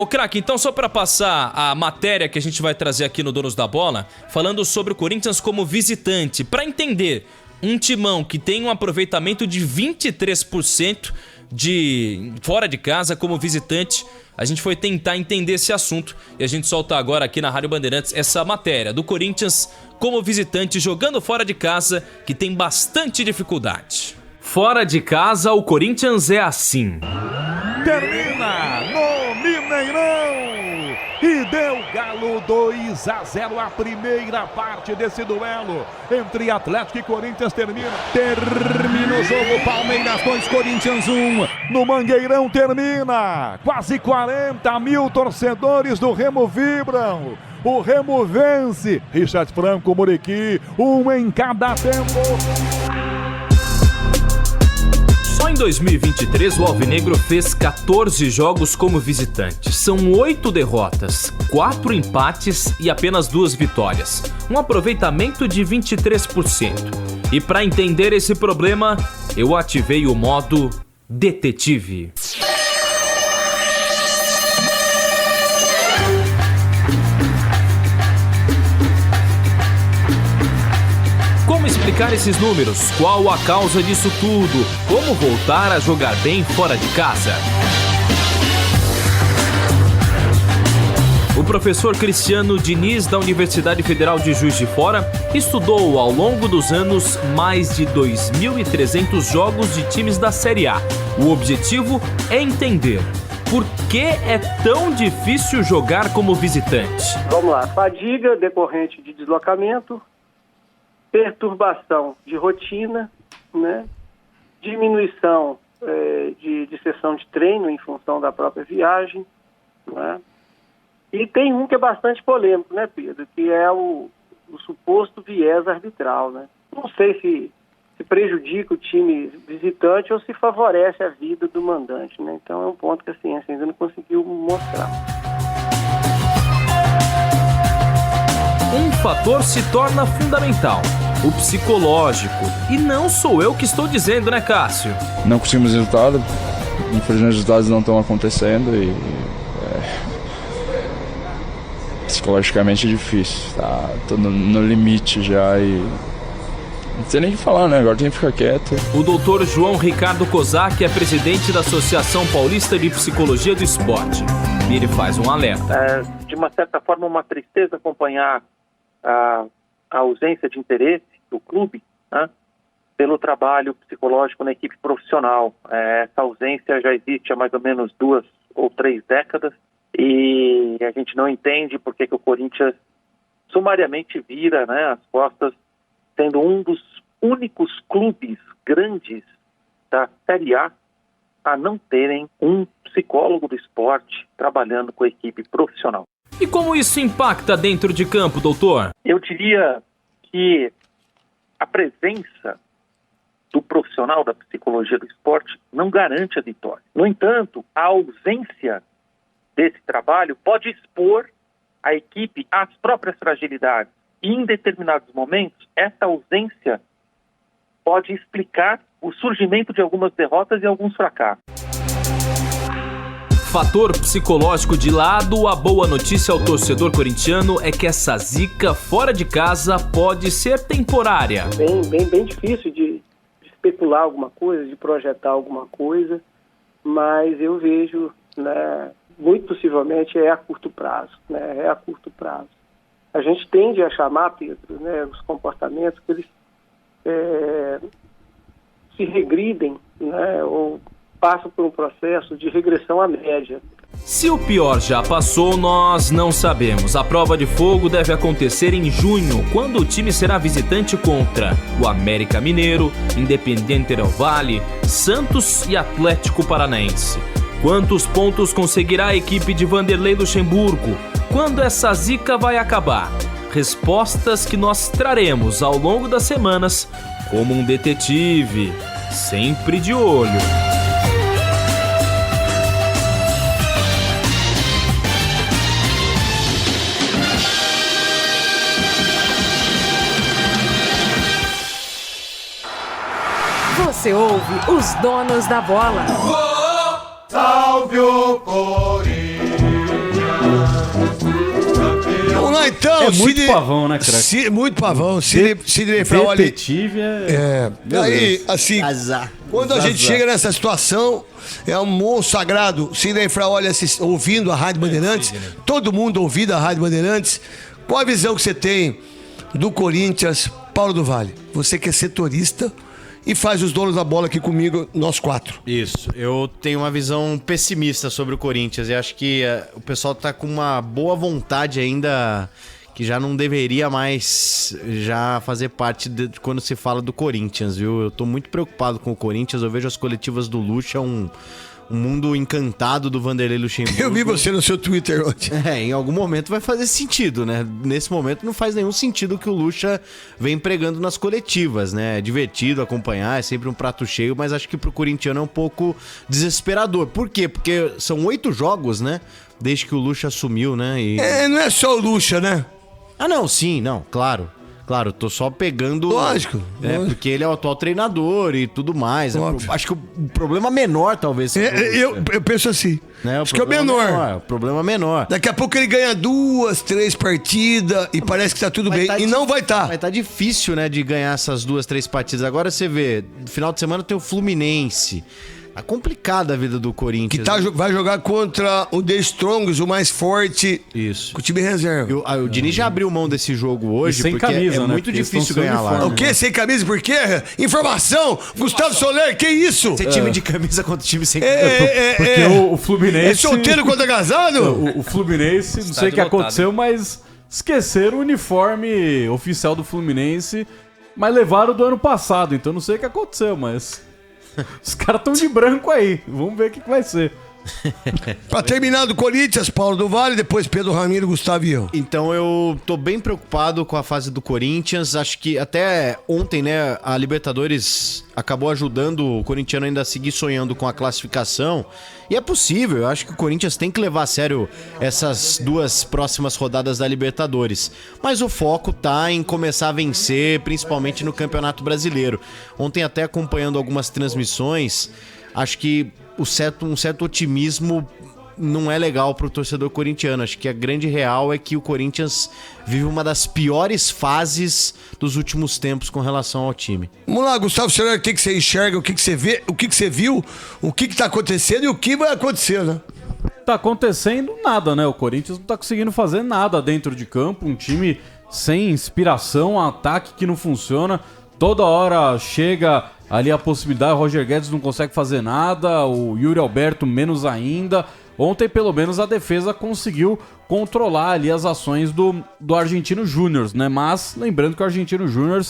Ô craque, então só para passar a matéria que a gente vai trazer aqui no Donos da Bola, falando sobre o Corinthians como visitante, para entender um timão que tem um aproveitamento de 23% de fora de casa como visitante. A gente foi tentar entender esse assunto e a gente solta agora aqui na Rádio Bandeirantes essa matéria do Corinthians como visitante jogando fora de casa, que tem bastante dificuldade. Fora de casa, o Corinthians é assim. Termina no Mineirão e deu Galo 2-0 a primeira parte desse duelo entre Atlético e Corinthians. Termina o jogo, Palmeiras 2, Corinthians 1, no Mangueirão. Termina, quase 40 mil torcedores do Remo vibram, o Remo vence. Richard Franco, Muriqui, um em cada tempo. Só em 2023 o Alvinegro fez 14 jogos como visitante. São 8 derrotas, 4 empates e apenas 2 vitórias. Um aproveitamento de 23%. E para entender esse problema, eu ativei o modo detetive. Como explicar esses números? Qual a causa disso tudo? Como voltar a jogar bem fora de casa? O professor Cristiano Diniz, da Universidade Federal de Juiz de Fora, estudou ao longo dos anos mais de 2.300 jogos de times da Série A. O objetivo é entender por que é tão difícil jogar como visitante. Vamos lá, fadiga decorrente de deslocamento, perturbação de rotina, né? Diminuição de sessão de treino em função da própria viagem, né? E tem um que é bastante polêmico, né, Pedro? Que é o suposto viés arbitral, né? Não sei se prejudica o time visitante ou se favorece a vida do mandante, né? Então é um ponto que a ciência ainda não conseguiu mostrar. Um fator se torna fundamental, o psicológico. E não sou eu que estou dizendo, né, Cássio? Não conseguimos resultado, infelizmente os resultados não estão acontecendo e psicologicamente é difícil, tá? Tô no limite já e não sei nem o que falar, né? Agora tem que ficar quieto. O doutor João Ricardo Kozak é presidente da Associação Paulista de Psicologia do Esporte. E ele faz um alerta. De uma certa forma, uma tristeza acompanhar a ausência de interesse do clube, né, pelo trabalho psicológico na equipe profissional. Essa ausência já existe há mais ou menos 2 ou 3 décadas e a gente não entende por que o Corinthians sumariamente vira, né, as costas, sendo um dos únicos clubes grandes da Série A não terem um psicólogo do esporte trabalhando com a equipe profissional. E como isso impacta dentro de campo, doutor? Eu diria que a presença do profissional da psicologia do esporte não garante a vitória. No entanto, a ausência desse trabalho pode expor a equipe às próprias fragilidades. E em determinados momentos, essa ausência pode explicar o surgimento de algumas derrotas e alguns fracassos. Fator psicológico de lado, a boa notícia ao torcedor corintiano é que essa zica fora de casa pode ser temporária. Bem difícil de especular alguma coisa, de projetar alguma coisa, mas eu vejo, né, muito possivelmente é a curto prazo, né, é a curto prazo. A gente tende a chamar, Pedro, né, os comportamentos que eles se regridem, né, ou passam por um processo de regressão à média. Se o pior já passou, nós não sabemos. A prova de fogo deve acontecer em junho, quando o time será visitante contra o América Mineiro, Independiente del Valle, Santos e Atlético Paranaense. Quantos pontos conseguirá a equipe de Vanderlei Luxemburgo? Quando essa zica vai acabar? Respostas que nós traremos ao longo das semanas, como um detetive, sempre de olho. Você ouve os donos da bola. Salve o Corinthians! então, É muito pavão, né, craque? Muito pavão. Sidney Fraoli. Detetive Aí, assim, Azar. quando a gente chega nessa situação, é um monstro sagrado. Sidney Fraoli ouvindo a Rádio Bandeirantes, todo mundo ouvindo a Rádio Bandeirantes. Qual a visão que você tem do Corinthians, Paulo do Vale? Você que é setorista e faz os donos da bola aqui comigo, nós 4. Isso, eu tenho uma visão pessimista sobre o Corinthians e acho que o pessoal tá com uma boa vontade ainda que já não deveria mais já fazer parte de quando se fala do Corinthians, viu? Eu tô muito preocupado com o Corinthians, eu vejo as coletivas do Lucha, um mundo encantado do Vanderlei Luxemburgo. Eu vi você no seu Twitter ontem. Em algum momento vai fazer sentido, né? Nesse momento não faz nenhum sentido o que o Lucha vem pregando nas coletivas, né? É divertido acompanhar, é sempre um prato cheio, mas acho que pro corintiano é um pouco desesperador. Por quê? Porque são 8 jogos, né? Desde que o Lucha assumiu, né? Não é só o Lucha, né? Ah, não, sim, não, claro. Claro, tô só pegando... Lógico. Porque ele é o atual treinador e tudo mais. Acho que o problema menor, talvez... Eu penso assim. Né? Acho que é o menor. O problema menor. Daqui a pouco ele ganha 2, 3 partidas e parece que tá tudo bem. E não vai estar. Vai estar difícil, né, de ganhar essas 2, 3 partidas. Agora você vê, no final de semana tem o Fluminense. É complicada a vida do Corinthians. Que vai jogar contra o The Strongs, o mais forte. Isso. Com o time reserva. O Diniz já abriu mão desse jogo hoje, sem porque camisa, é né? muito Porque difícil ganhar lá. O quê? Sem camisa? Por quê? Informação! Gustavo Soler, que isso? Ser time de camisa contra time sem camisa. Porque o Fluminense... É solteiro quando é casado? O Fluminense, não sei o que aconteceu, mas esqueceram o uniforme oficial do Fluminense, mas levaram do ano passado, então não sei o que aconteceu, mas... Os caras estão de branco aí. Vamos ver o que vai ser. Pra terminar do Corinthians, Paulo do Vale, depois Pedro Ramiro, Gustavo e eu. Então eu tô bem preocupado com a fase do Corinthians. Acho que até ontem, né, a Libertadores acabou ajudando o corintiano ainda a seguir sonhando com a classificação. E é possível, eu acho que o Corinthians tem que levar a sério essas 2 próximas rodadas da Libertadores. Mas o foco tá em começar a vencer, principalmente no Campeonato Brasileiro. Ontem até acompanhando algumas transmissões, acho que um certo otimismo não é legal pro torcedor corintiano. Acho que a grande real é que o Corinthians vive uma das piores fases dos últimos tempos com relação ao time. Vamos lá, Gustavo Soler, o que você enxerga, o que você vê, o que você viu, o que tá acontecendo e o que vai acontecer, né? Tá acontecendo nada, né? O Corinthians não tá conseguindo fazer nada dentro de campo, um time sem inspiração, um ataque que não funciona. Toda hora chega ali a possibilidade, o Roger Guedes não consegue fazer nada, o Yuri Alberto menos ainda. Ontem, pelo menos, a defesa conseguiu controlar ali as ações do Argentino Júnior, né? Mas, lembrando que o Argentino Júnior,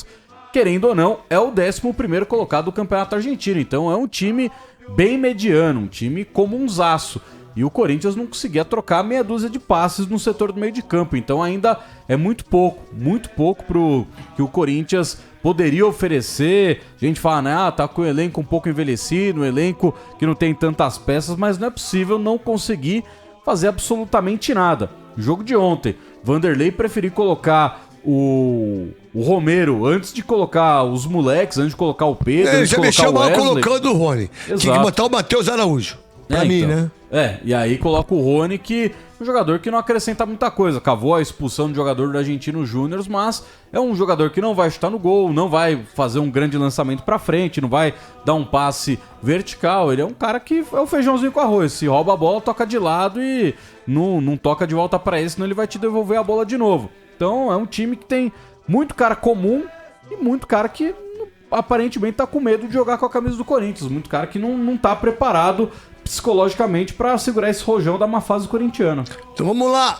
querendo ou não, é o 11º colocado do Campeonato Argentino. Então é um time bem mediano, um time comunzaço. E o Corinthians não conseguia trocar meia dúzia de passes no setor do meio de campo. Então ainda é muito pouco pro que o Corinthians poderia oferecer. A gente fala, né, tá com o elenco um pouco envelhecido, um elenco que não tem tantas peças, mas não é possível não conseguir fazer absolutamente nada. O jogo de ontem, Vanderlei preferiu colocar o Romero antes de colocar os moleques, antes de colocar o Pedro, Ele já mexeu mal colocando o Rony. Exato. Tinha que botar o Matheus Araújo. Pra mim, então, né? E aí coloca o Rony, que é um jogador que não acrescenta muita coisa. Cavou a expulsão do jogador do Argentino Júnior, mas é um jogador que não vai chutar no gol, não vai fazer um grande lançamento pra frente, não vai dar um passe vertical. Ele é um cara que é o feijãozinho com arroz. Se rouba a bola, toca de lado e não toca de volta pra ele, senão ele vai te devolver a bola de novo. Então é um time que tem muito cara comum e muito cara que aparentemente tá com medo de jogar com a camisa do Corinthians. Muito cara que não tá preparado psicologicamente pra segurar esse rojão da má fase corintiana. Então vamos lá.